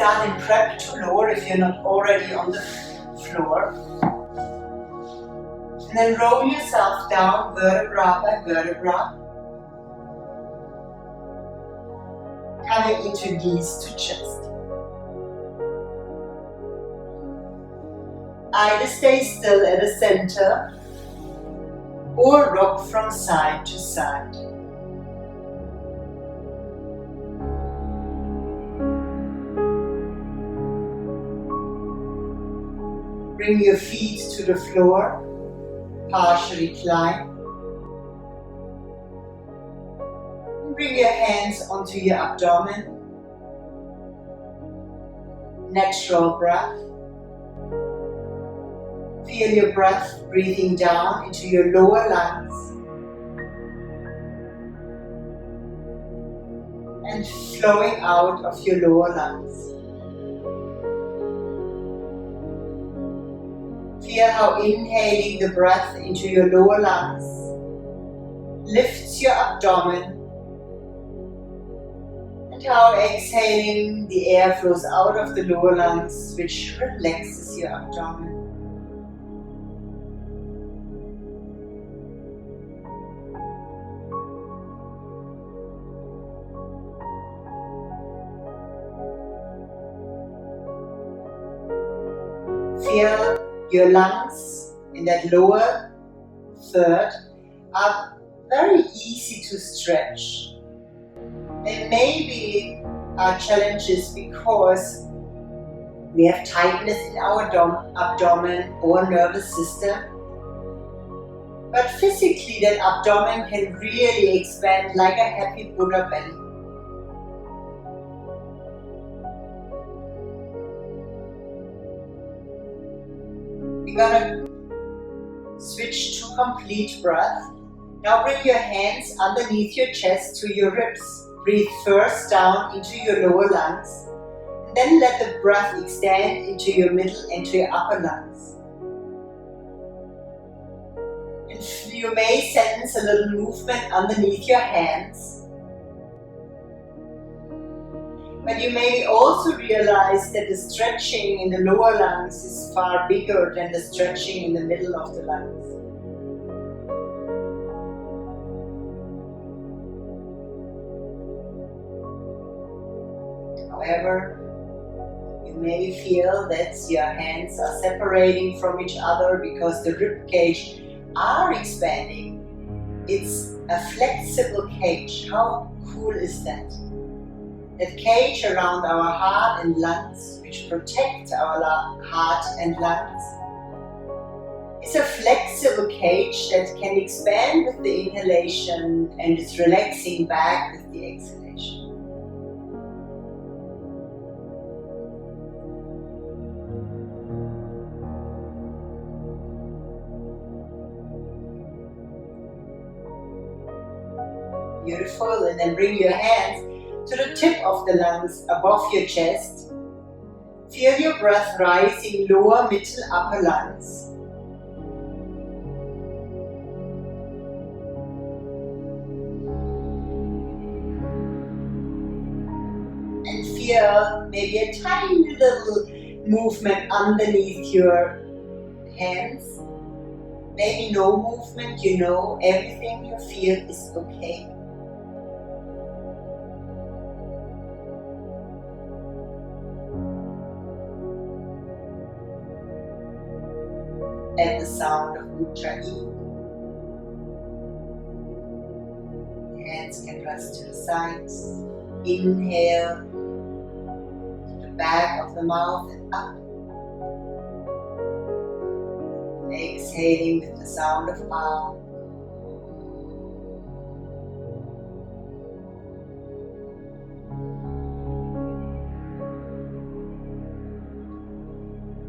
start in prep to lower if you're not already on the floor. And then roll yourself down vertebra by vertebra, coming into knees to chest. Either stay still at the center or rock from side to side. Bring your feet to the floor, partial recline. Bring your hands onto your abdomen. Natural breath. Feel your breath breathing down into your lower lungs and flowing out of your lower lungs. Feel how inhaling the breath into your lower lungs lifts your abdomen, and how exhaling the air flows out of the lower lungs, which relaxes your abdomen. Feel your lungs in that lower third are very easy to stretch. There maybe are challenges because we have tightness in our abdomen or nervous system. But physically that abdomen can really expand like a happy Buddha belly. We're gonna switch to complete breath. Now bring your hands underneath your chest to your ribs. Breathe first down into your lower lungs, and then let the breath extend into your middle and to your upper lungs. And you may sense a little movement underneath your hands. But you may also realize that the stretching in the lower lungs is far bigger than the stretching in the middle of the lungs. However, you may feel that your hands are separating from each other because the rib cage are expanding. It's a flexible cage. How cool is that? That cage around our heart and lungs, which protect our heart and lungs, is a flexible cage that can expand with the inhalation and is relaxing back with the exhalation. Beautiful, and then bring your hands to the tip of the lungs above your chest. Feel your breath rising lower, middle, upper lungs. And feel maybe a tiny little movement underneath your hands. Maybe no movement, you know, everything you feel is okay. At the sound of Mudra E. Hands can rest to the sides. Inhale to the back of the mouth and up. Exhaling with the sound of Ah.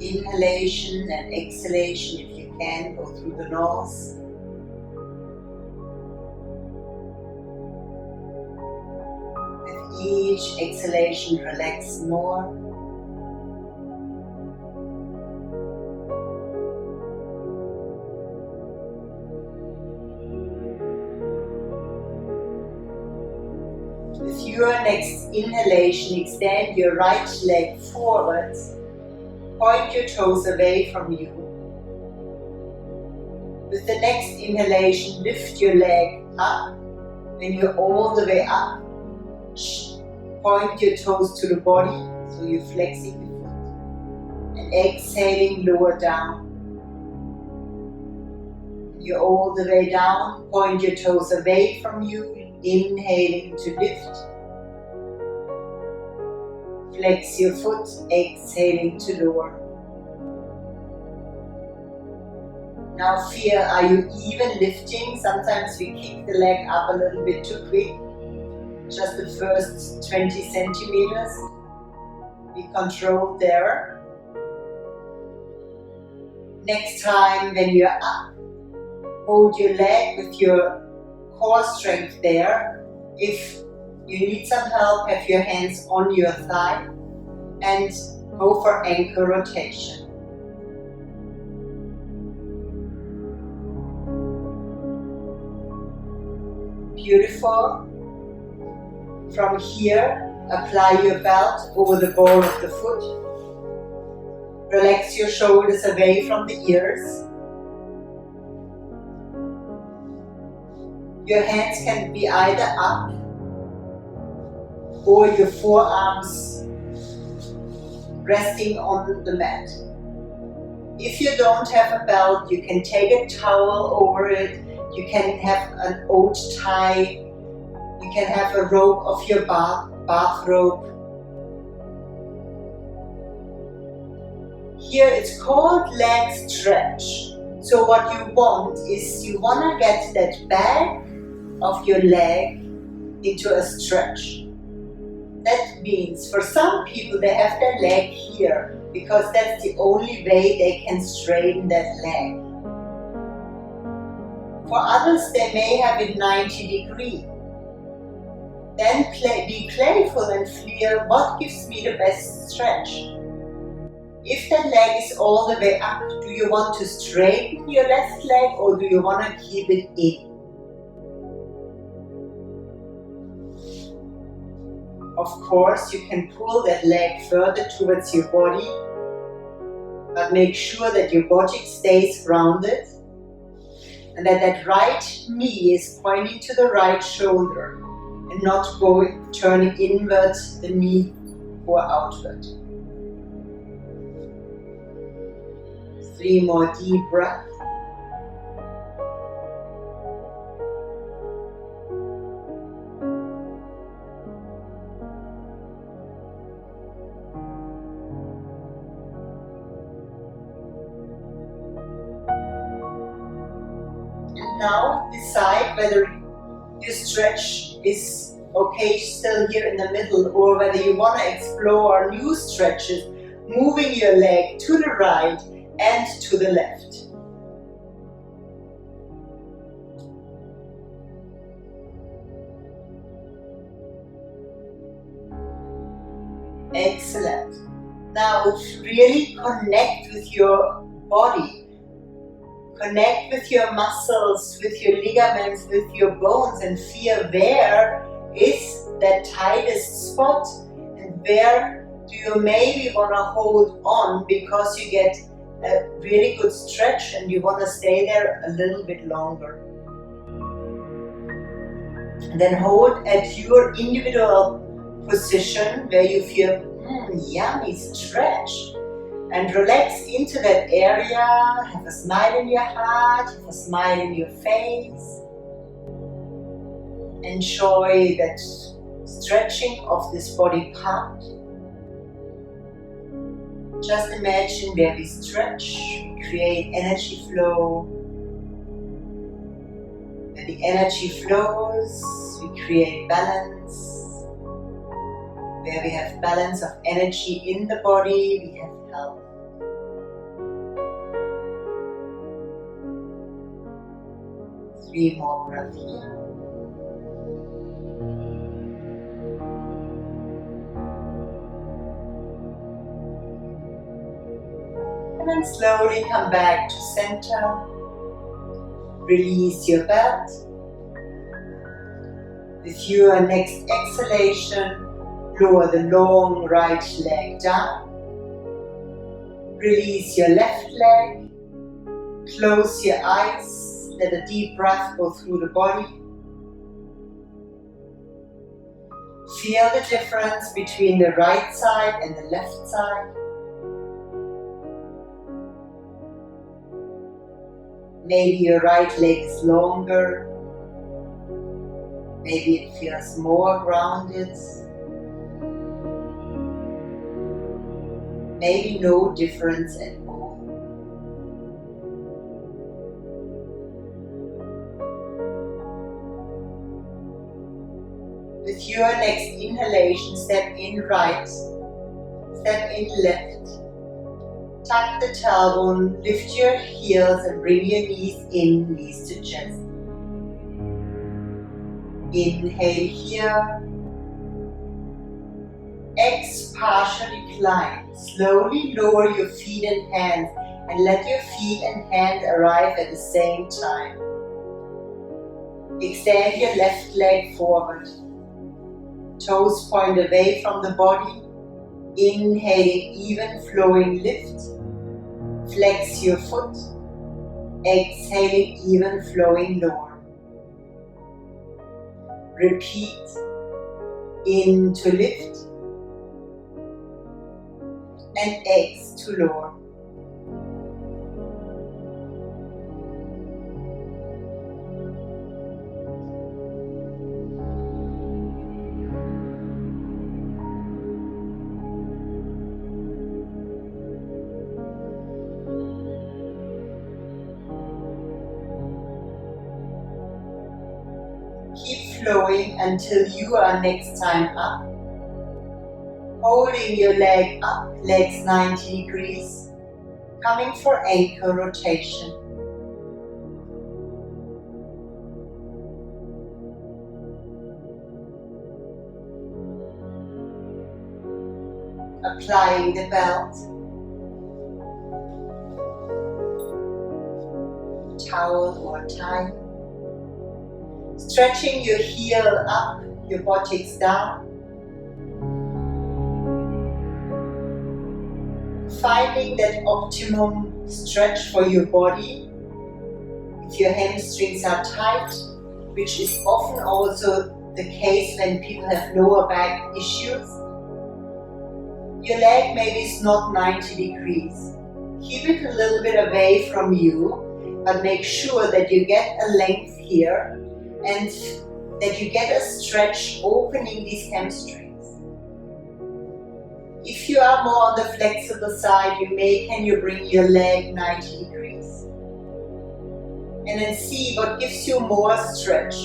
Inhalation and exhalation, if you can, go through the nose. With each exhalation, relax more. With your next inhalation, extend your right leg forwards. Point your toes away from you. With the next inhalation, lift your leg up. When you're all the way up, point your toes to the body, so you're flexing the foot. And exhaling, lower down. You're all the way down, point your toes away from you, inhaling to lift. Flex your foot, exhaling to lower. Now feel, are you even lifting? Sometimes we kick the leg up a little bit too quick. Just the first 20 centimeters. Be controlled there. Next time when you're up, hold your leg with your core strength there. If you need some help, have your hands on your thigh and go for ankle rotation. Beautiful. From here, apply your belt over the ball of the foot. Relax your shoulders away from the ears. Your hands can be either up or your forearms resting on the mat. If you don't have a belt, you can take a towel over it. You can have an oat tie. You can have a rope of your bath rope. Here it's called leg stretch. So what you want is you want to get that back of your leg into a stretch. That means for some people they have their leg here because that's the only way they can straighten that leg. For others they may have it 90 degrees. Then be playful and feel what gives me the best stretch. If that leg is all the way up, do you want to straighten your left leg or do you want to keep it in? Of course, you can pull that leg further towards your body, but make sure that your body stays grounded and that that right knee is pointing to the right shoulder and not turning inward the knee or outward. 3 more deep breaths. And now decide whether your stretch is okay still here in the middle or whether you want to explore new stretches, moving your leg to the right and to the left. Excellent. Now really connect with your body. Connect with your muscles, with your ligaments, with your bones and feel where is that tightest spot and where do you maybe want to hold on because you get a really good stretch and you want to stay there a little bit longer. And then hold at your individual position where you feel yummy stretch and relax into that area. Have a smile in your heart, have a smile in your face. Enjoy that stretching of this body part. Just imagine where we stretch, we create energy flow. Where the energy flows, we create balance. Where we have balance of energy in the body, we have health. Three more breaths here. And then slowly come back to center. Release your belt. With your next exhalation, lower the long right leg down. Release your left leg. Close your eyes. Let a deep breath go through the body. Feel the difference between the right side and the left side. Maybe your right leg is longer. Maybe it feels more grounded. Maybe no difference at all. With your next inhalation, step in right, step in left. Tuck the tailbone, lift your heels and bring your knees in, knees to chest. Inhale here. Exhale, partial recline. Slowly lower your feet and hands and let your feet and hands arrive at the same time. Extend your left leg forward. Toes point away from the body. Inhaling, even flowing lift. Flex your foot. Exhaling, even flowing lower. Repeat. In to lift. And exhale to lower. Keep flowing until you are next time up. Holding your leg up, legs 90 degrees, coming for ankle rotation. Applying the belt, towel or tie. Stretching your heel up, your buttocks down. Finding that optimum stretch for your body. If your hamstrings are tight, which is often also the case when people have lower back issues, your leg maybe is not 90 degrees. Keep it a little bit away from you, but make sure that you get a length here and that you get a stretch opening these hamstrings. If you are more on the flexible side, can you bring your leg 90 degrees? And then see what gives you more stretch.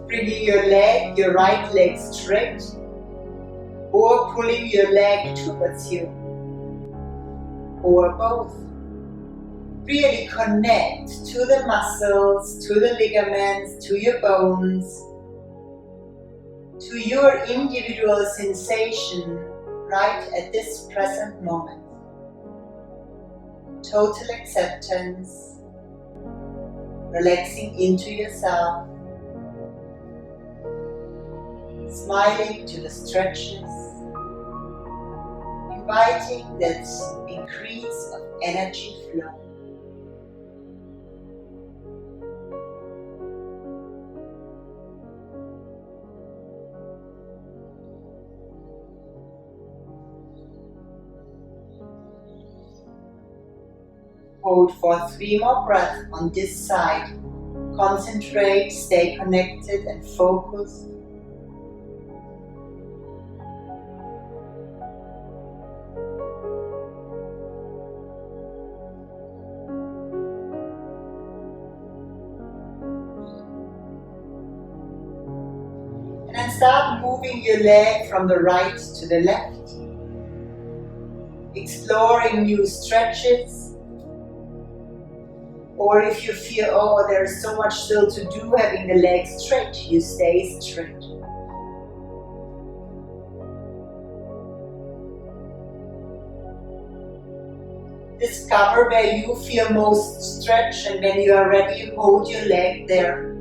Bringing your right leg straight, or pulling your leg towards you, or both. Really connect to the muscles, to the ligaments, to your bones, to your individual sensation right at this present moment. Total acceptance, relaxing into yourself, smiling to the stretches, inviting that increase of energy flow. Hold for 3 more breaths on this side. Concentrate, stay connected and focused. And then start moving your leg from the right to the left. Exploring new stretches. Or if you feel, oh, there's so much still to do having the legs straight, you stay straight. Discover where you feel most stretch, and when you are ready, hold your leg there.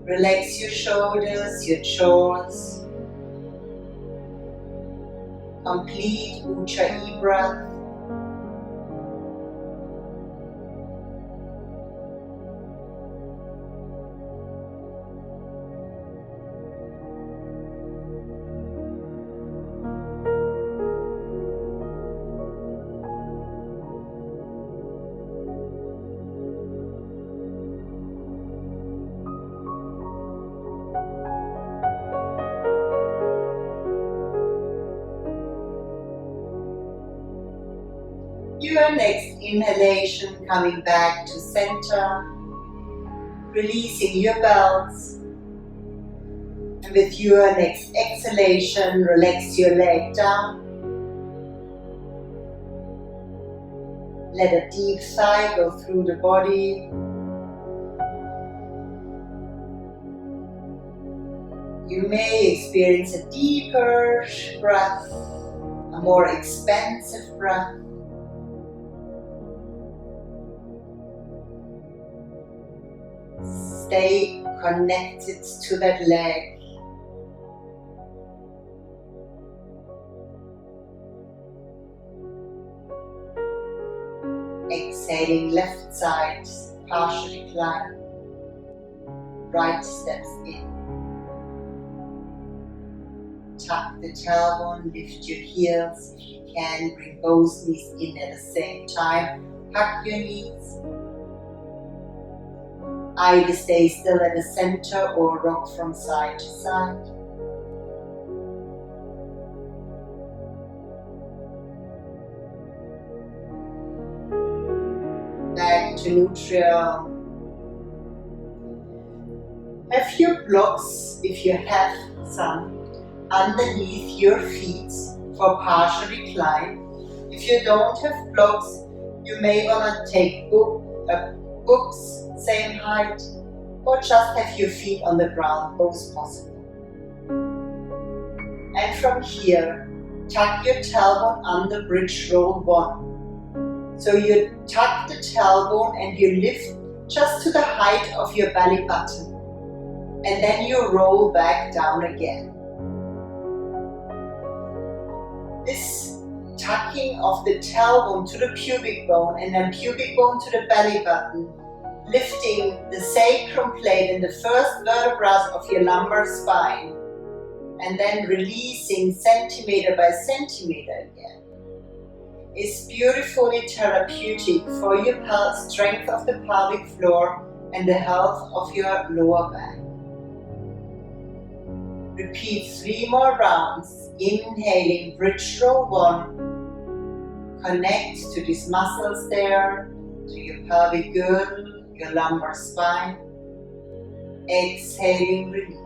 Relax your shoulders, your jaws. Complete Ujjayi breath. Your next inhalation, coming back to center, releasing your belts. And with your next exhalation, relax your leg down. Let a deep sigh go through the body. You may experience a deeper breath, a more expansive breath. Stay connected to that leg. Exhaling left side, partial recline. Right steps in. Tuck the tailbone, lift your heels. If you can, bring both knees in at the same time. Hug your knees. Either stay still at the center or rock from side to side. Back to neutral. Have your blocks, if you have some, underneath your feet for partial recline. If you don't have blocks, you may want to take books, same height, or just have your feet on the ground, both possible. And from here, tuck your tailbone under bridge roll 1. So you tuck the tailbone and you lift just to the height of your belly button. And then you roll back down again. This tucking of the tailbone to the pubic bone and then pubic bone to the belly button, lifting the sacrum plate and the first vertebrae of your lumbar spine, and then releasing centimeter by centimeter again, is beautifully therapeutic for your strength of the pelvic floor and the health of your lower back. Repeat 3 more rounds, inhaling bridge roll 1. Connect to these muscles there, to your pelvic girdle, your lumbar spine. Exhaling, release.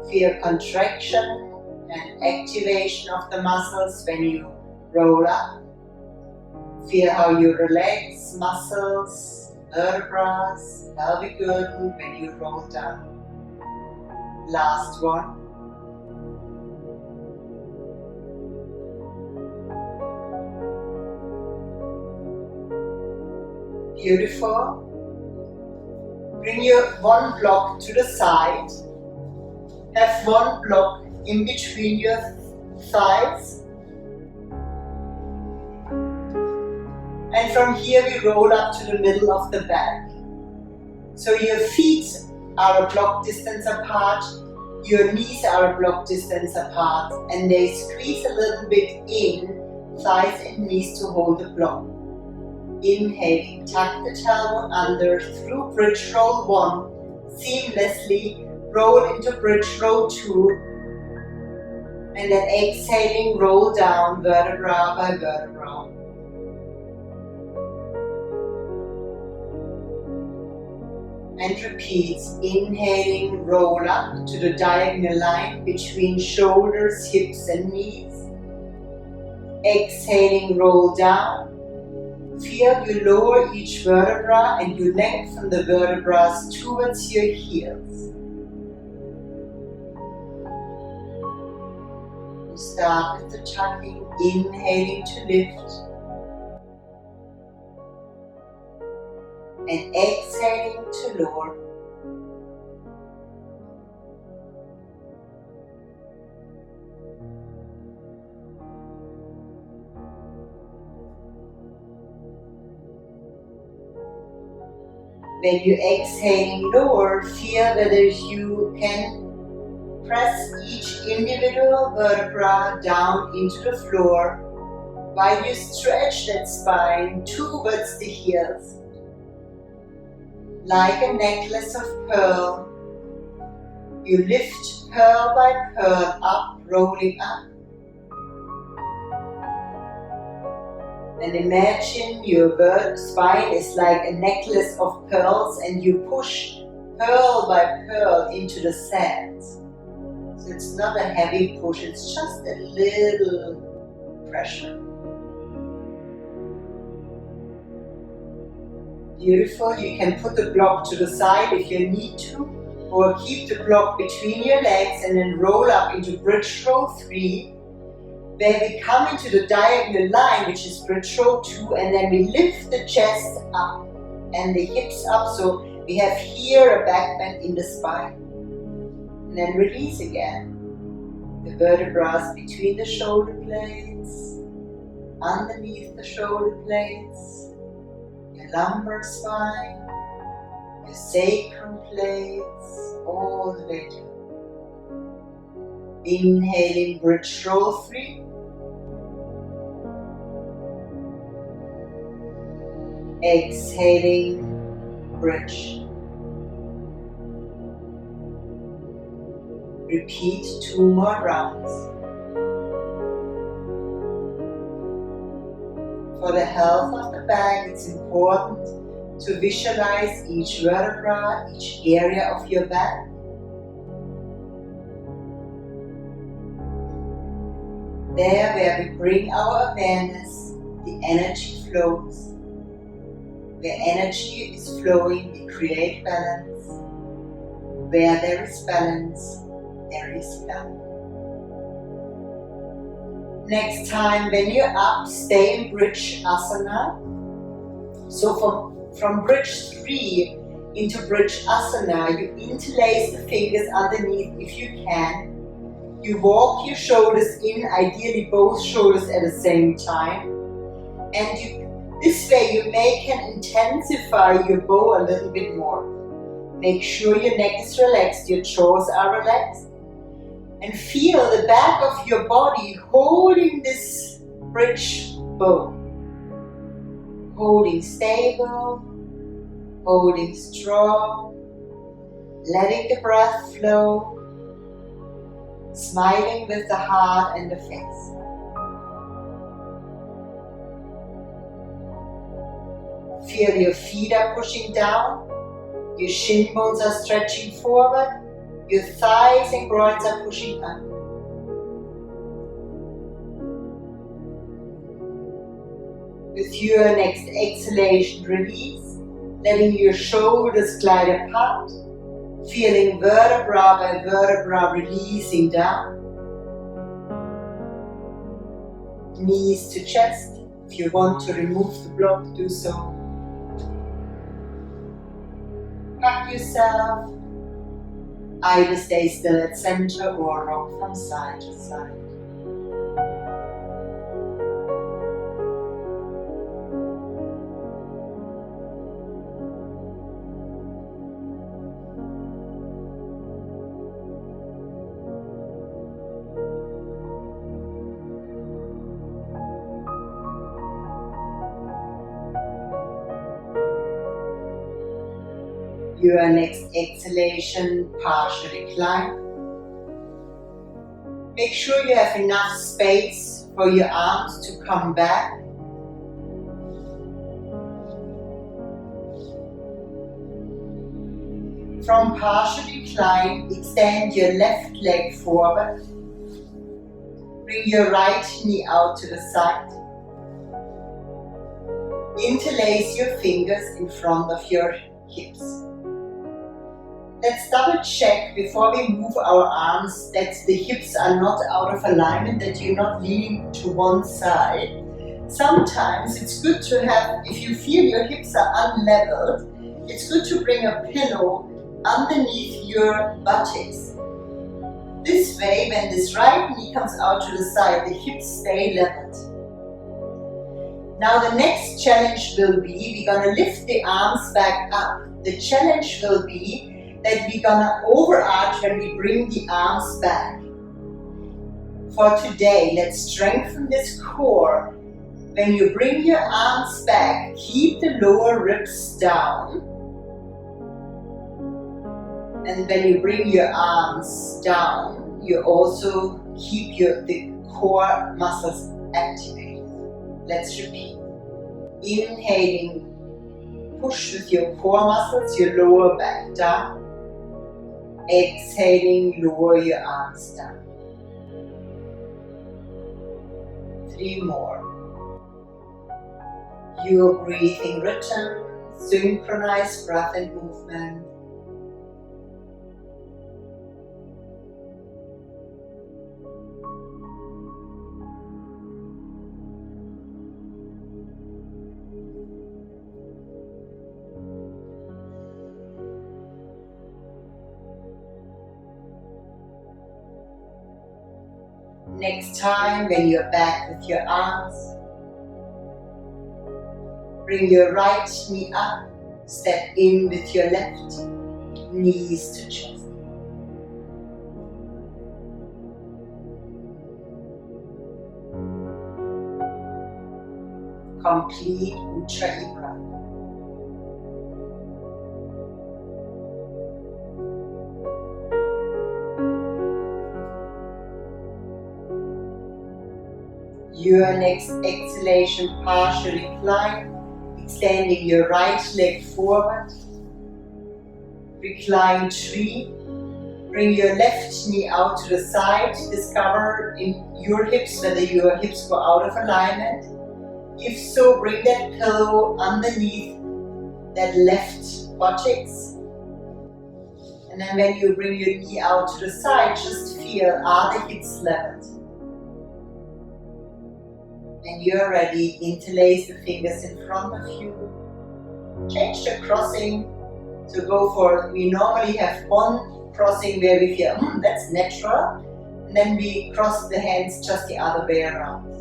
Feel contraction and activation of the muscles when you roll up. Feel how you relax muscles, vertebrae, pelvic girdle when you roll down. Last one. Beautiful. Bring your one block to the side. Have one block in between your thighs. And from here we roll up to the middle of the back. So your feet are a block distance apart, your knees are a block distance apart, and they squeeze a little bit in, thighs and knees to hold the block. Inhaling, tuck the tailbone under through bridge roll 1, seamlessly roll into bridge roll 2, and then exhaling, roll down vertebra by vertebra. And repeat, inhaling, roll up to the diagonal line between shoulders, hips and knees. Exhaling, roll down. Feel you lower each vertebra and you lengthen the vertebrae towards your heels. You start with the tucking, inhaling to lift. and exhaling to lower. When you exhaling lower, feel whether you can press each individual vertebra down into the floor while you stretch that spine towards the heels. Like a necklace of pearl, you lift pearl by pearl up, rolling up. And imagine your spine is like a necklace of pearls and you push pearl by pearl into the sand. So it's not a heavy push, it's just a little pressure. Beautiful, you can put the block to the side if you need to, or keep the block between your legs and then roll up into bridge row 3. Where we come into the diagonal line, which is bridge row 2, and then we lift the chest up and the hips up, so we have here a back bend in the spine. And then release again. The vertebrae between the shoulder blades, underneath the shoulder blades, your lumbar spine, your sacrum plates, all the way down. Inhaling bridge row 3. Exhaling bridge. Repeat 2 more rounds. For the health of the back, it's important to visualize each vertebra, each area of your back. There where we bring our awareness, the energy flows. Where energy is flowing, we create balance. Where there is balance, there is love. Next time when you're up, stay in bridge asana. So from bridge 3 into bridge asana, you interlace the fingers underneath if you can. You walk your shoulders in, ideally both shoulders at the same time. And this way you can intensify your bow a little bit more. Make sure your neck is relaxed, your jaws are relaxed. And feel the back of your body holding this bridge bow. Holding stable, holding strong, letting the breath flow. Smiling with the heart and the face. Feel your feet are pushing down, your shin bones are stretching forward, your thighs and groins are pushing up. With your next exhalation, release, letting your shoulders glide apart. Feeling vertebra by vertebra releasing down. Knees to chest. If you want to remove the block, do so. Hug yourself. Either stay still at center or rock from side to side. Your next exhalation, partial recline. Make sure you have enough space for your arms to come back. From partial recline, extend your left leg forward. Bring your right knee out to the side. Interlace your fingers in front of your hips. Let's double check before we move our arms that the hips are not out of alignment, that you're not leaning to one side. Sometimes it's good to have, if you feel your hips are unleveled, it's good to bring a pillow underneath your buttocks. This way, when this right knee comes out to the side, the hips stay leveled. Now the next challenge will be, we're going to lift the arms back up. The challenge will be that we're going to overarch when we bring the arms back. For today, let's strengthen this core. When you bring your arms back, keep the lower ribs down. And when you bring your arms down, you also keep the core muscles activated. Let's repeat. Inhaling, push with your core muscles, your lower back down. Exhaling, lower your arms down. 3 more. Your breathing rhythm, synchronized breath and movement. Next time, when you're back with your arms, bring your right knee up, step in with your left, knees to chest. Complete Ujjayi breath. Your next exhalation, partial recline, extending your right leg forward. Recline tree. Bring your left knee out to the side. Discover in your hips whether your hips go out of alignment. If so, bring that pillow underneath that left buttocks. And then when you bring your knee out to the side, just feel, are the hips leveled? When you're ready, interlace the fingers in front of you. Change the crossing. So go for, we normally have one crossing where we feel, that's natural. And then we cross the hands just the other way around.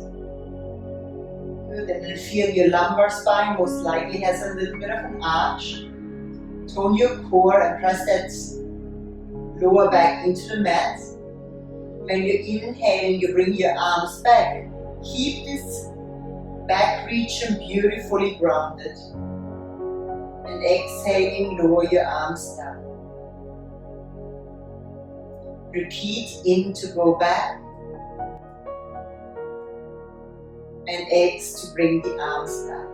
Good, and then feel your lumbar spine most likely has a little bit of an arch. Tone your core and press that lower back into the mat. When you're inhaling, you bring your arms back. Keep this back region beautifully grounded. And exhaling, lower your arms down. Repeat in to go back. And ex to bring the arms back.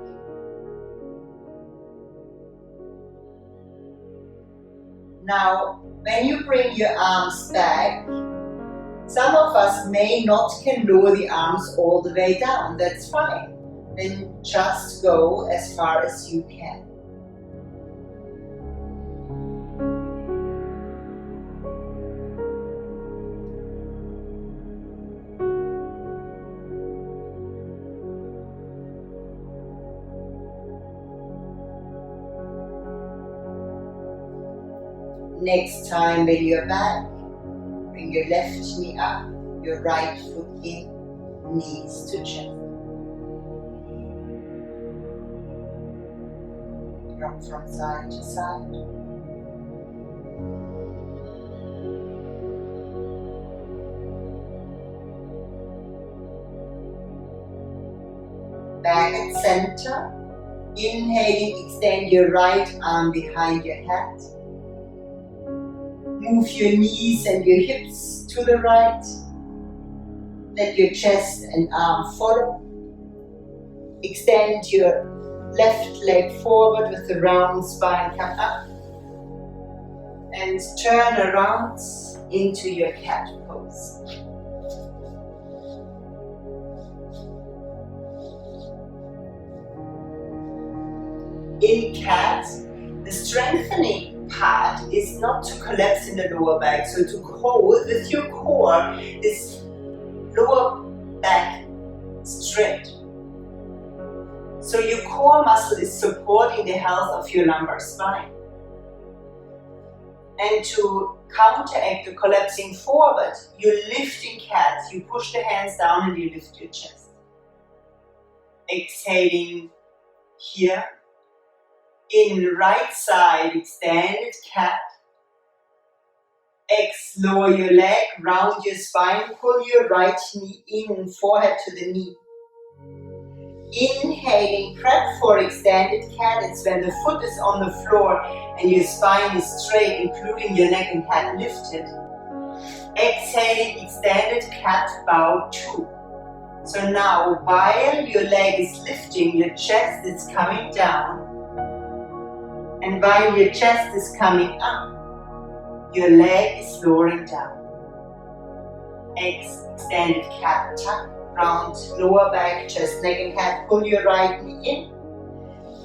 Now, when you bring your arms back, some of us may not can lower the arms all the way down. That's fine. Then just go as far as you can. Next time when you're back, bring your left knee up, your right foot in, knees to chest. Rock from side to side. Back at center. Inhaling, extend your right arm behind your head. Move your knees and your hips to the right. Let your chest and arm follow. Extend your left leg forward with the round spine, come up. And turn around into your cat pose. In cat, the strengthening part is not to collapse in the lower back, so to hold with your core this lower back straight. So your core muscle is supporting the health of your lumbar spine. And to counteract the collapsing forward, you lift in cat, you push the hands down and you lift your chest. Exhaling here. In right side, extended cat. Lower your leg, round your spine, pull your right knee in, forehead to the knee. Inhaling, prep for extended cat. It's when the foot is on the floor and your spine is straight, including your neck and head lifted. Exhaling, extended cat, bow 2. So now, while your leg is lifting, your chest is coming down. And while your chest is coming up, your leg is lowering down. Extended cat, tuck. Round, lower back, chest, neck and head. Pull your right knee in.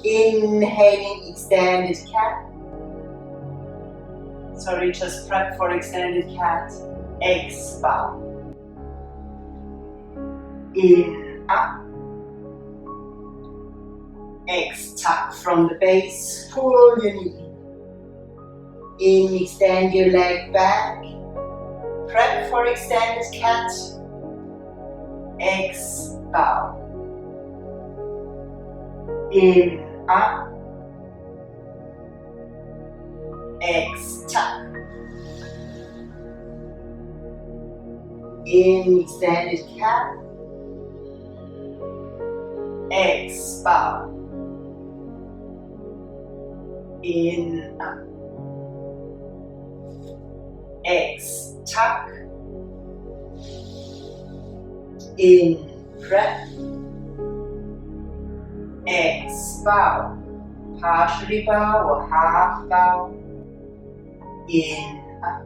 Inhaling, extended cat. Sorry, just prep for extended cat. Bow. In, up. Tuck from the base. Pull your knee in. Extend your leg back. Prep for extended cat. Bow. In, up. Tuck. In, extended cat. Bow. In, up. Tuck. In, prep. Bow. Partially bow or half bow. In, up.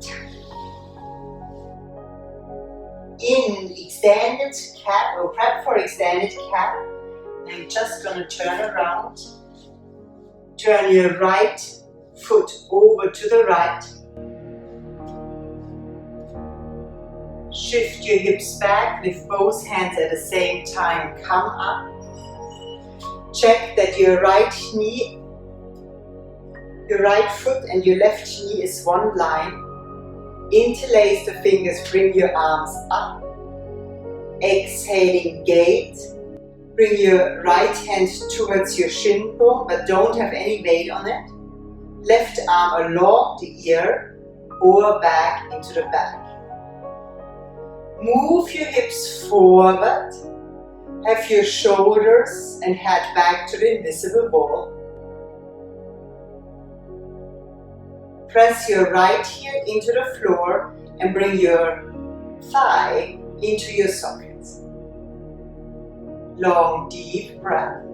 Tuck. In, extended cat or prep for extended cat. I'm just going to turn around. Turn your right foot over to the right. Shift your hips back, lift both hands at the same time, come up. Check that your right foot and your left knee is one line. Interlace the fingers, bring your arms up. Exhaling, gate. Bring your right hand towards your shin bone, but don't have any weight on it. Left arm along the ear or back into the back. Move your hips forward. Have your shoulders and head back to the invisible wall. Press your right heel into the floor and bring your thigh into your sockets. Long, deep breath.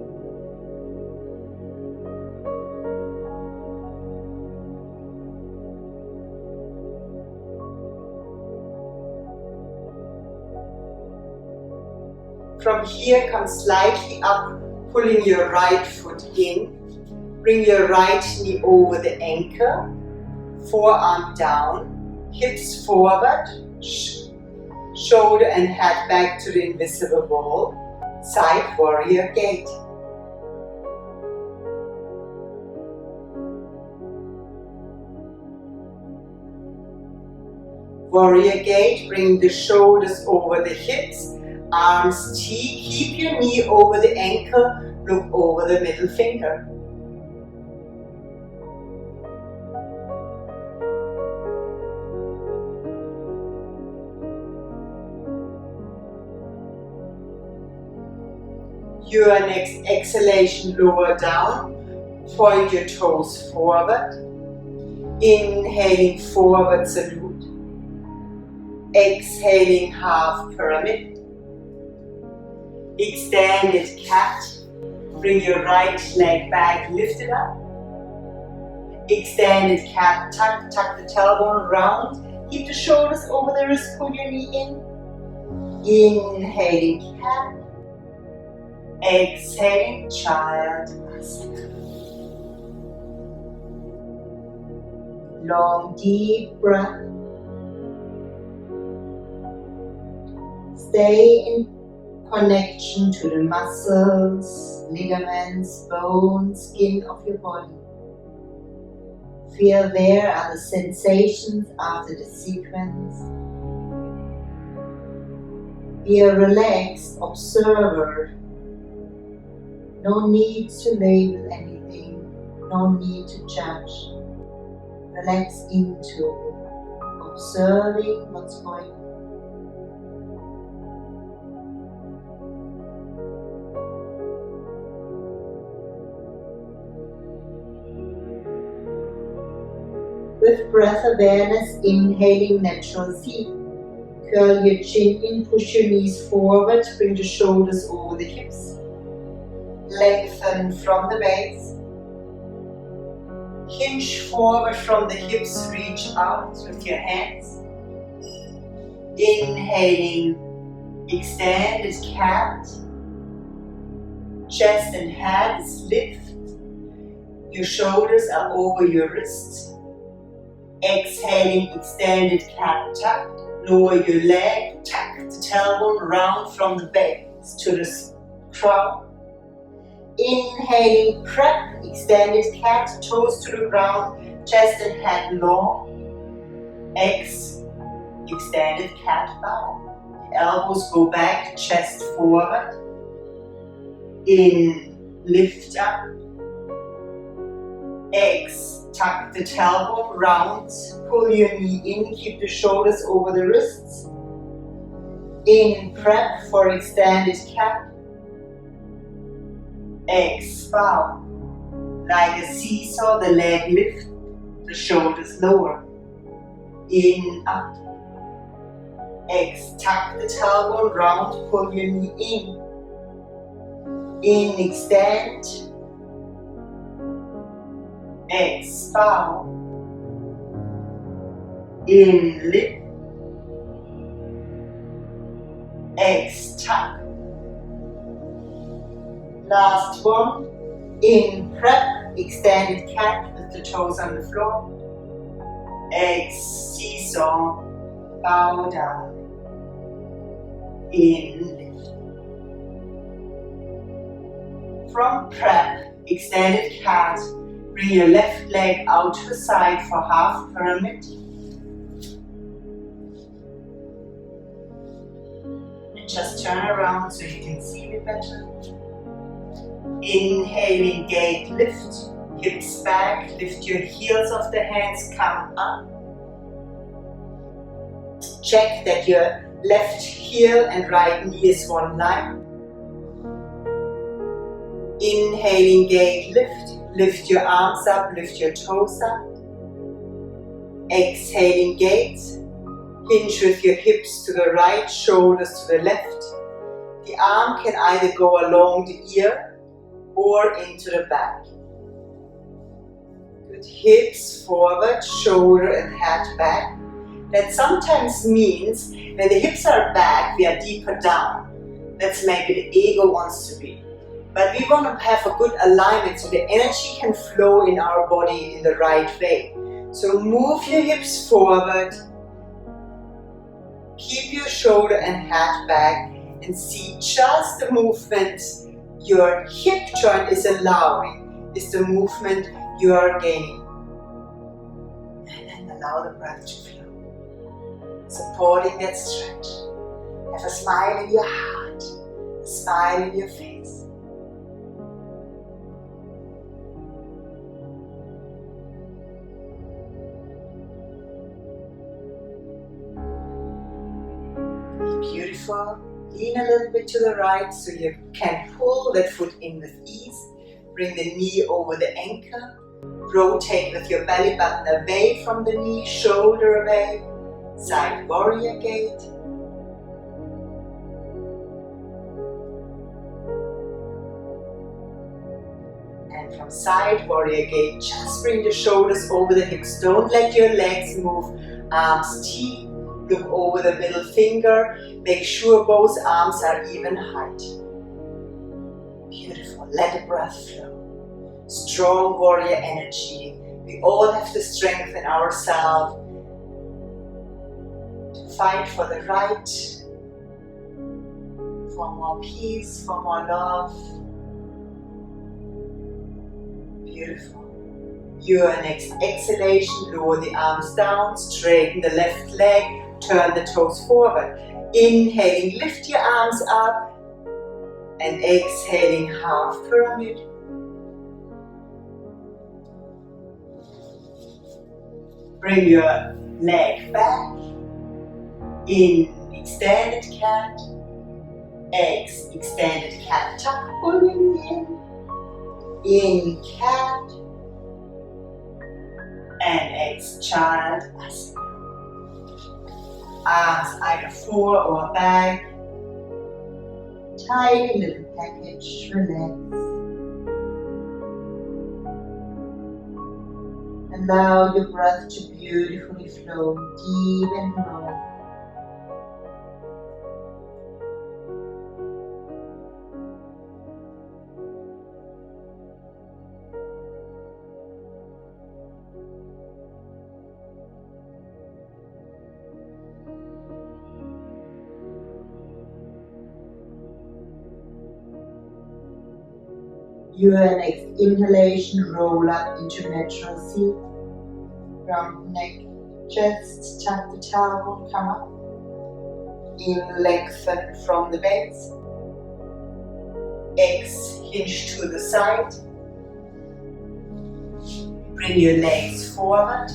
From here, come slightly up, pulling your right foot in. Bring your right knee over the ankle, forearm down, hips forward, shoulder and head back to the invisible wall. Side warrior gate. Warrior gate, bring the shoulders over the hips. Arms T, keep your knee over the ankle, look over the middle finger. Your next exhalation, lower down, point your toes forward. Inhaling, forward salute. Exhaling, half pyramid. Extended cat. Bring your right leg back, lift it up. Extended cat, tuck the tailbone round. Keep the shoulders over the wrist, pull your knee in. Inhaling cat. Exhaling child. Long, deep breath. Stay in connection to the muscles, ligaments, bones, skin of your body. Feel there are the sensations after the sequence. Be a relaxed observer. No need to label anything, no need to judge. Relax into observing what's going on. With breath awareness, inhaling natural seat. Curl your chin in, push your knees forward, bring the shoulders over the hips. Lengthen from the base. Hinge forward from the hips, reach out with your hands. Inhaling, extended cat. Chest and hands lift. Your shoulders are over your wrists. Exhaling, extended cat tuck. Lower your leg, tuck the tailbone round from the base to the crown. Inhaling, prep, extended cat, toes to the ground, chest and head long. Extended cat bow. The elbows go back, chest forward. In, lift up. Tuck the tailbone round, pull your knee in, keep the shoulders over the wrists. In, prep for extended cat. Bow. Like a seesaw, the leg lift, the shoulders lower. In, up. Tuck the tailbone round, pull your knee in. In, extend. Bow. In, lift. Tuck. Last one. In, prep, extended cat with the toes on the floor. Seesaw, bow down. In, lift. From prep, extended cat, bring your left leg out to the side for half pyramid. And just turn around so you can see me better. Inhaling, gate lift, hips back, lift your heels off the hands, come up. Check that your left heel and right knee is one line. Inhaling, gate lift. Lift your arms up, lift your toes up. Exhaling, gate. Hinge with your hips to the right, shoulders to the left. The arm can either go along the ear or into the back. Good. Hips forward, shoulder and head back. That sometimes means when the hips are back, we are deeper down. That's maybe the ego wants to be. But we want to have a good alignment so the energy can flow in our body in the right way. So move your hips forward. Keep your shoulder and head back and see just the movement your hip joint is allowing is the movement you are gaining. And then allow the breath to flow. Supporting that stretch. Have a smile in your heart, a smile in your face. Beautiful. Lean a little bit to the right so you can pull that foot in with ease. Bring the knee over the ankle. Rotate with your belly button away from the knee, shoulder away. Side warrior gate. And from side warrior gate, just bring the shoulders over the hips. Don't let your legs move. Arms T. Look over the middle finger. Make sure both arms are even height. Beautiful. Let the breath flow. Strong warrior energy. We all have to strengthen ourselves to fight for the right, for more peace, for more love. Beautiful. Your next exhalation, lower the arms down, straighten the left leg, turn the toes forward. Inhaling, lift your arms up, and exhaling, half pyramid. Bring your leg back. In, extended cat. Extended cat, tuck, pulling in. In, cat. And child. Arms either forward or back. Tiny little package, relax. Allow your breath to beautifully flow deep and low. Your next inhalation, roll up into natural seat. Round neck, chest, tuck the tailbone, come up. In, lengthen from the base. Hinge to the side. Bring your legs forward.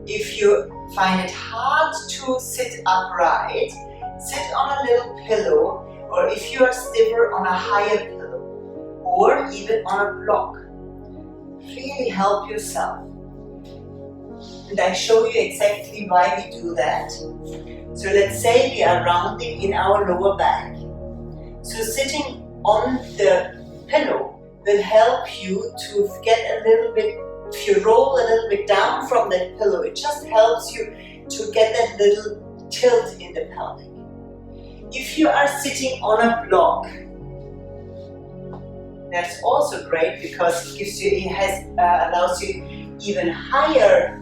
If you find it hard to sit upright, sit on a little pillow, or if you are stiffer, on a higher pillow, or even on a block. Really help yourself. And I show you exactly why we do that. So let's say we are rounding in our lower back. So sitting on the pillow will help you to get a little bit, if you roll a little bit down from that pillow, it just helps you to get that little tilt in the pelvic. If you are sitting on a block, that's also great because it allows you even higher,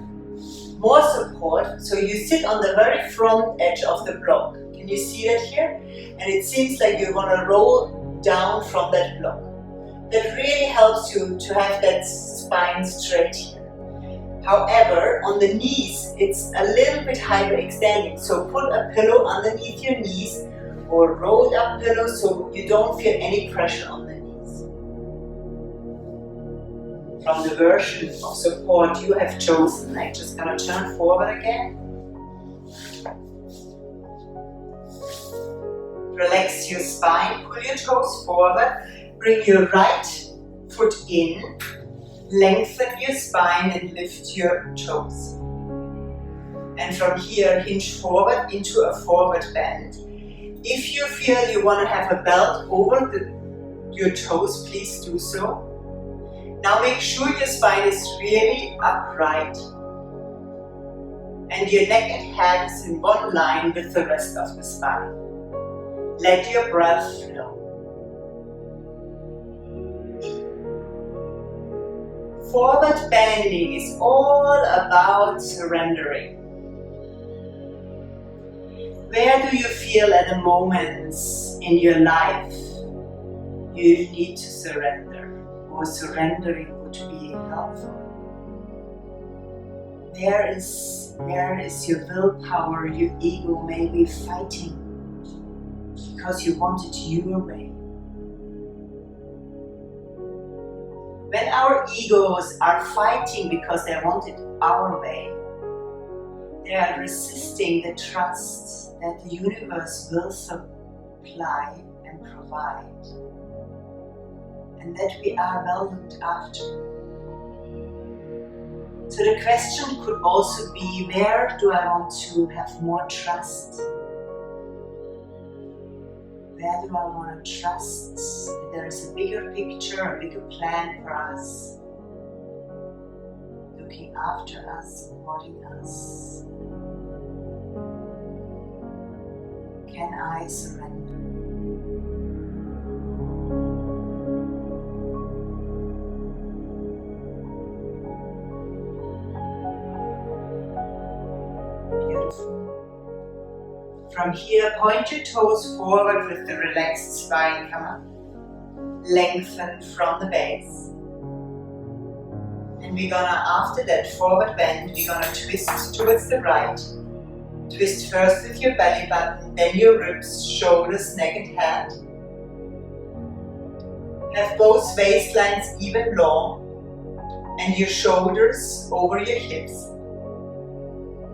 more support. So you sit on the very front edge of the block. Can you see that here? And it seems like you're going to roll down from that block. That really helps you to have that spine straight here. However, on the knees, it's a little bit hyperextending. So put a pillow underneath your knees or rolled up pillow so you don't feel any pressure on the knees. From the version of support you have chosen, I'm just going to turn forward again. Relax your spine, pull your toes forward, bring your right foot in, lengthen your spine and lift your toes. And from here, hinge forward into a forward bend. If you feel you want to have a belt over your toes, please do so. Now make sure your spine is really upright and your neck and head is in one line with the rest of the spine. Let your breath flow. Forward bending is all about surrendering. Where do you feel at the moments in your life you need to surrender, or surrendering would be helpful? Where is your willpower, your ego maybe fighting because you want it your way? When our egos are fighting because they want it our way, they are resisting the trust that the universe will supply and provide, and that we are well looked after. So the question could also be, where do I want to have more trust? Where do I want to trust that there is a bigger picture, a bigger plan for us, looking after us, supporting us? Can I surrender? Beautiful. From here, point your toes forward with the relaxed spine. Come up. Lengthen from the base. And we're gonna, after that forward bend, we're gonna twist towards the right. Twist first with your belly button, then your ribs, shoulders, neck and head. Have both waistlines even long and your shoulders over your hips.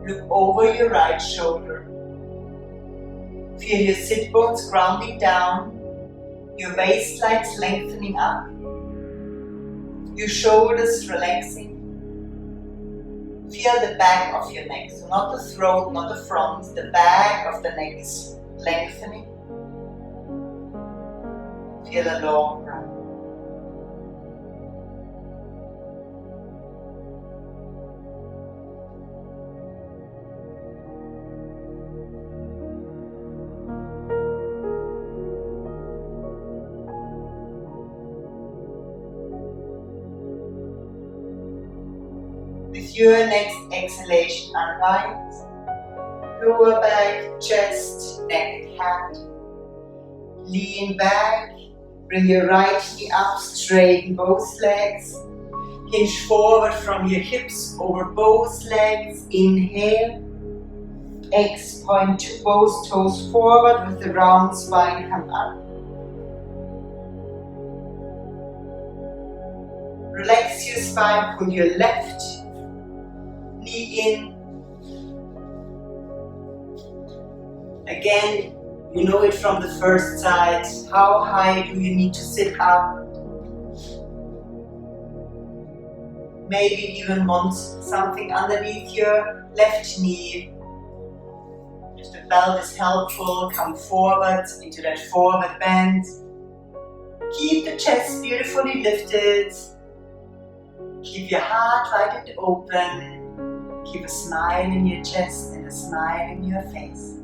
Look over your right shoulder. Feel your sit bones grounding down, your waistlines lengthening up, your shoulders relaxing. Feel the back of your neck, so not the throat, not the front, the back of the neck is lengthening. Feel a long breath. With your next exhalation, unwind. Lower back, chest, neck and head. Lean back. Bring your right knee up, straighten both legs. Hinge forward from your hips over both legs. Inhale. Exhale, point to both toes forward with the round spine, come up. Relax your spine, pull your left knee in. Again, you know it from the first side. How high do you need to sit up? Maybe even want something underneath your left knee. If the belt is helpful, come forward into that forward bend. Keep the chest beautifully lifted. Keep your heart wide and open. Keep a smile in your chest and a smile in your face.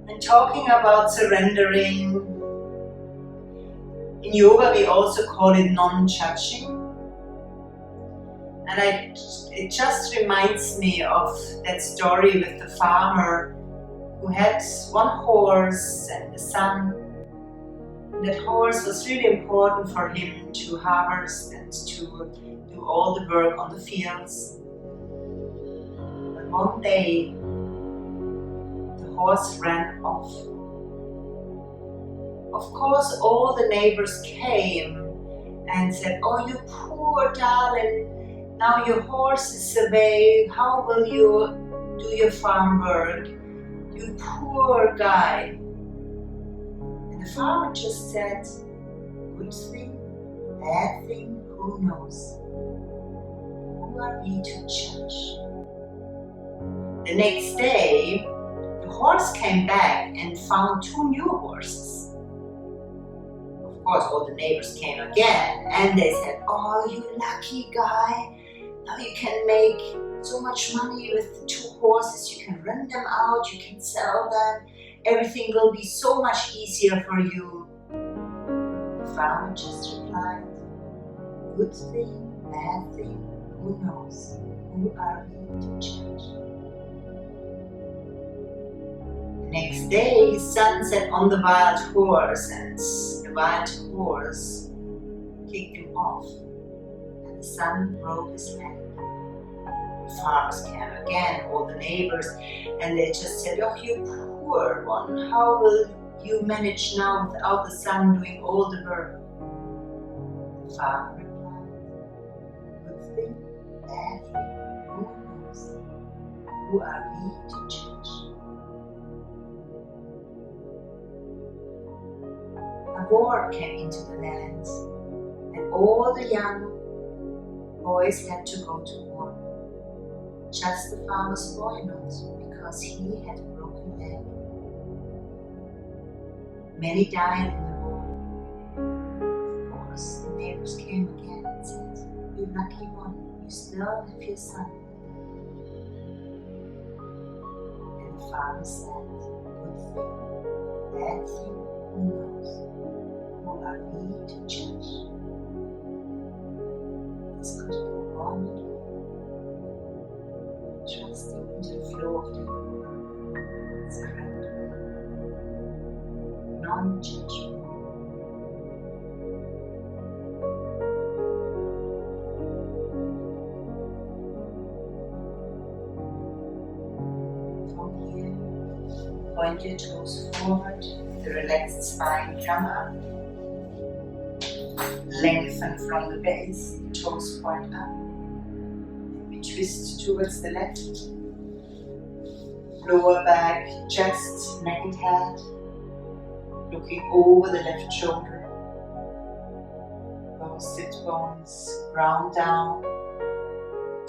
And talking about surrendering, in yoga we also call it non-judging. And it just reminds me of that story with the farmer who had one horse and the son. That horse was really important for him to harvest and to do all the work on the fields. But one day, the horse ran off. Of course, all the neighbors came and said, "Oh, you poor darling, now your horse is away. How will you do your farm work? You poor guy." And the farmer just said, "Good thing, bad thing, who knows? Who are we to judge?" The next day, the horse came back and found 2 new horses. Of course, all the neighbors came again and they said, "Oh, you lucky guy. Now you can make so much money with the 2 horses. You can rent them out, you can sell them. Everything will be so much easier for you." The farmer just replied, "Good thing, bad thing, who knows? Who are we to judge?" The next day, his son sat on the wild horse and the wild horse kicked him off and the son broke his leg. The farmers came again, all the neighbors, and they just said, "Oh, you poor one, how will you manage now without the son doing all the work?" The farmer replied, "Good thing, bad thing, who knows? Who are we to judge?" A war came into the land, and all the young boys had to go to war. Just the farmer's boy not, because he had a broken leg. Many died in the war. Of course, the neighbors came again and said, "You lucky one, you still have your son." And the farmer said, "Good thing, bad thing, who knows? Who are we to judge?" This could go on and on, trusting into the flow of the universe. non-judgment. From here, point your toes forward, with the relaxed spine come up. Lengthen from the base, toes point up. We twist towards the left. Lower back, chest, neck and head. Looking over the left shoulder. Both sit bones ground down.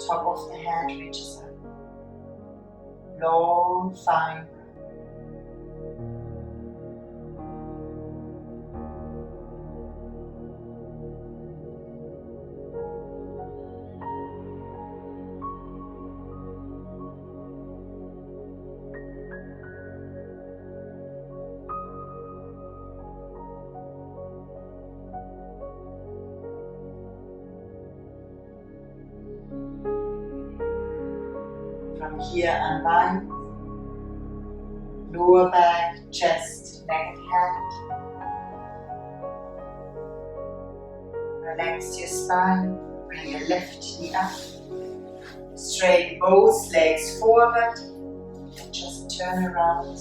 Top of the head reaches up. Long, fine breath. From here, unwind. Lower back, chest, neck and head. Relax your spine. Bring your left knee up. Straighten both legs forward. And just turn around.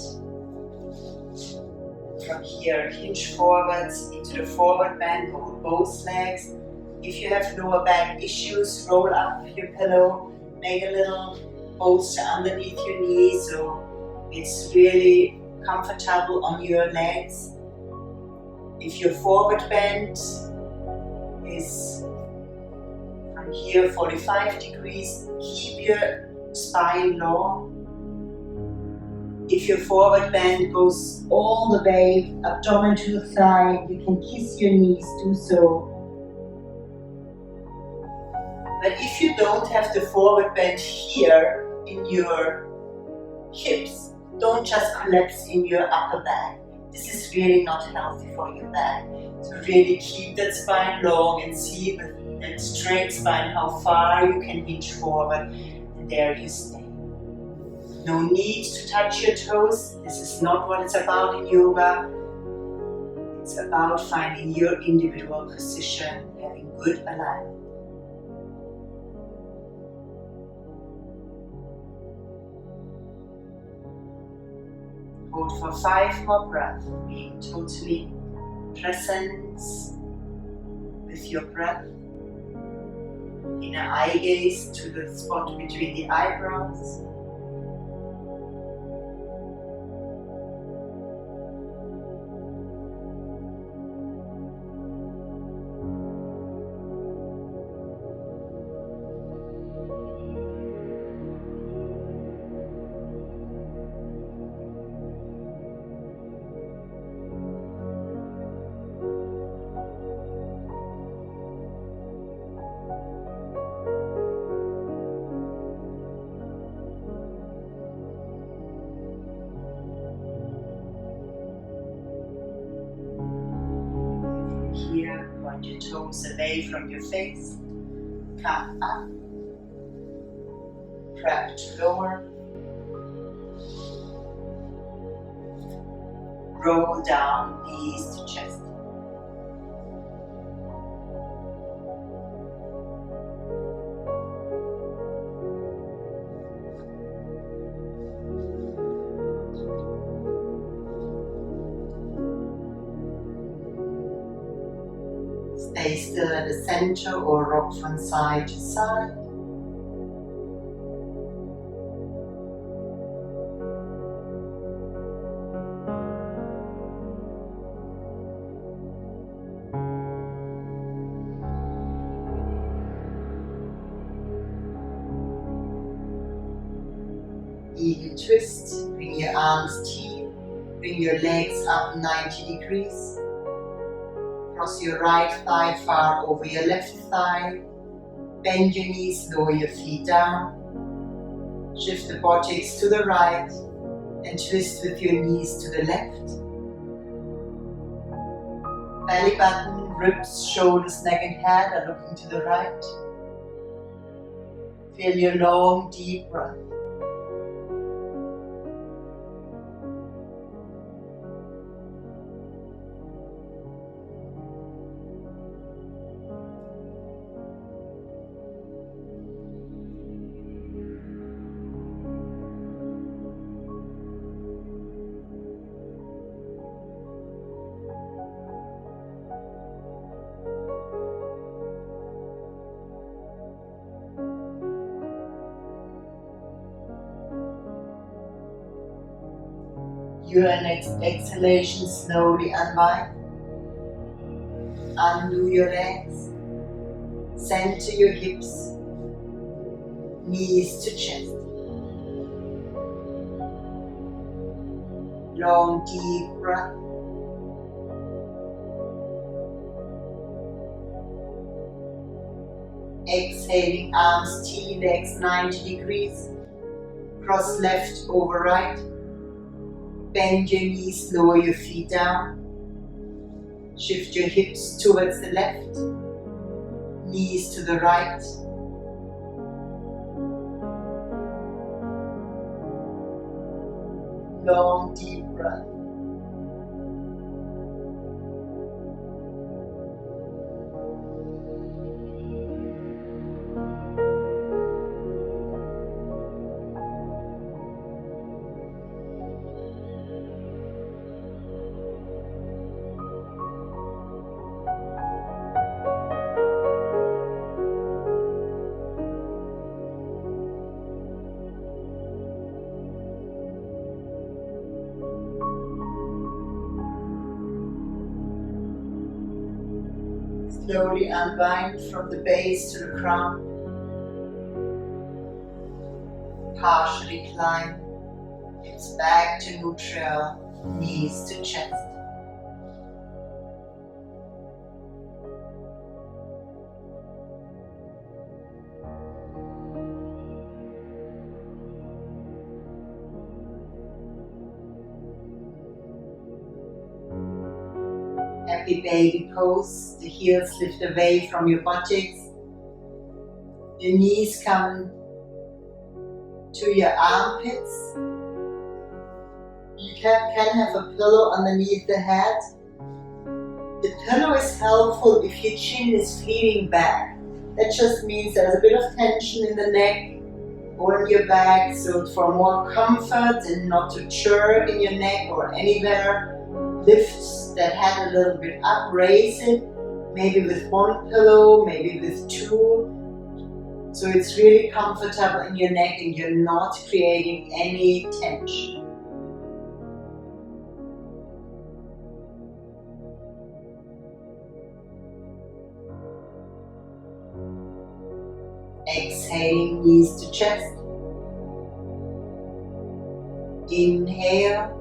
From here, hinge forwards into the forward bend. Hold both legs. If you have lower back issues, roll up your pillow. Make a little bolster underneath your knee so it's really comfortable on your legs. If your forward bend is from here 45 degrees, keep your spine long. If your forward bend goes all the way, abdomen to the thigh, you can kiss your knees, do so. But if you don't have the forward bend here in your hips, don't just collapse in your upper back. This is really not healthy for your back. So really keep that spine long and see with that straight spine how far you can hinge forward, and there you stay. No need to touch your toes. This is not what it's about in yoga. It's about finding your individual position, having good alignment. Hold for 5 more breaths, being totally present with your breath. Inner eye gaze to the spot between the eyebrows. Here, point your toes away from your face. Come up. Prep to lower. Roll down, knees to chest. Stay still at the center or rock from side to side. Eagle twist, bring your arms deep, bring your legs up 90 degrees. Cross your right thigh far over your left thigh. Bend your knees, lower your feet down. Shift the buttocks to the right and twist with your knees to the left. Belly button, ribs, shoulders, neck and head are looking to the right. Feel your long, deep breath. Your next exhalation, slowly unwind. Undo your legs. Center your hips. Knees to chest. Long, deep breath. Exhaling, arms T, legs 90 degrees. Cross left over right. Bend your knees, lower your feet down. Shift your hips towards the left. Knees to the right. Long, deep breath. Slowly unwind from the base to the crown. Partially climb. Hips back to neutral. Knees to chest. Happy baby pose. The heels lift away from your buttocks. Your knees come to your armpits. You can have a pillow underneath the head. The pillow is helpful if your chin is fleeting back. That just means there's a bit of tension in the neck or in your back. So for more comfort and not to jerk in your neck or anywhere, lift that head a little bit up, raise it, maybe with one pillow, maybe with two. So it's really comfortable in your neck and you're not creating any tension. Exhaling, knees to chest. Inhale.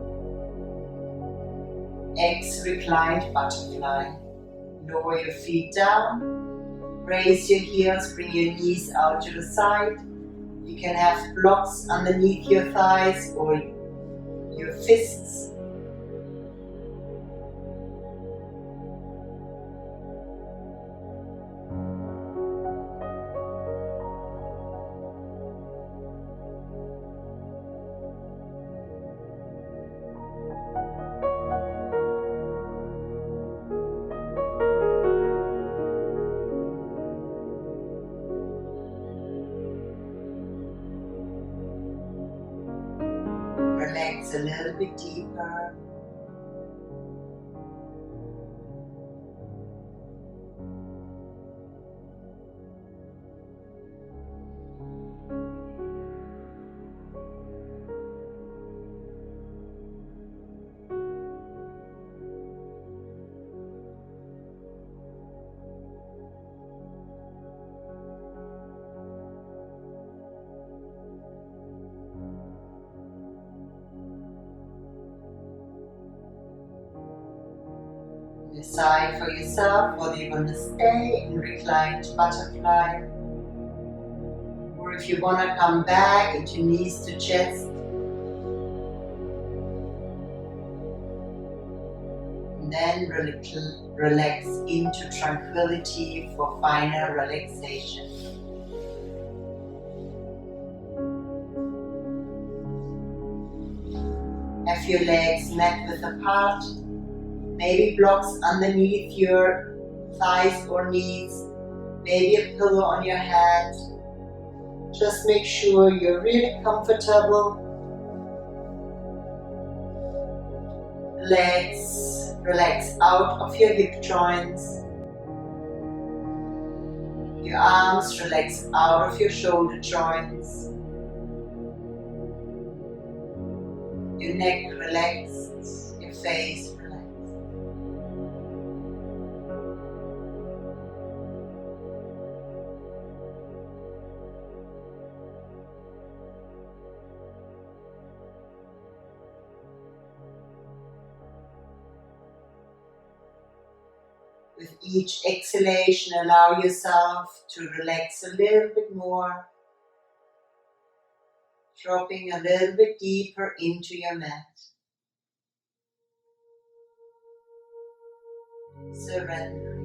Reclined butterfly. Lower your feet down. Raise your heels, bring your knees out to the side. You can have blocks underneath your thighs or your fists. Relax a little bit deeper. Decide for yourself whether you want to stay in reclined butterfly or if you want to come back into knees to chest. And then relax into tranquility for final relaxation. Have your legs mat width apart. Maybe blocks underneath your thighs or knees. Maybe a pillow on your head. Just make sure you're really comfortable. Legs relax out of your hip joints. Your arms relax out of your shoulder joints. Your neck relaxed, your face relaxed. With each exhalation, allow yourself to relax a little bit more, dropping a little bit deeper into your mat. Surrender.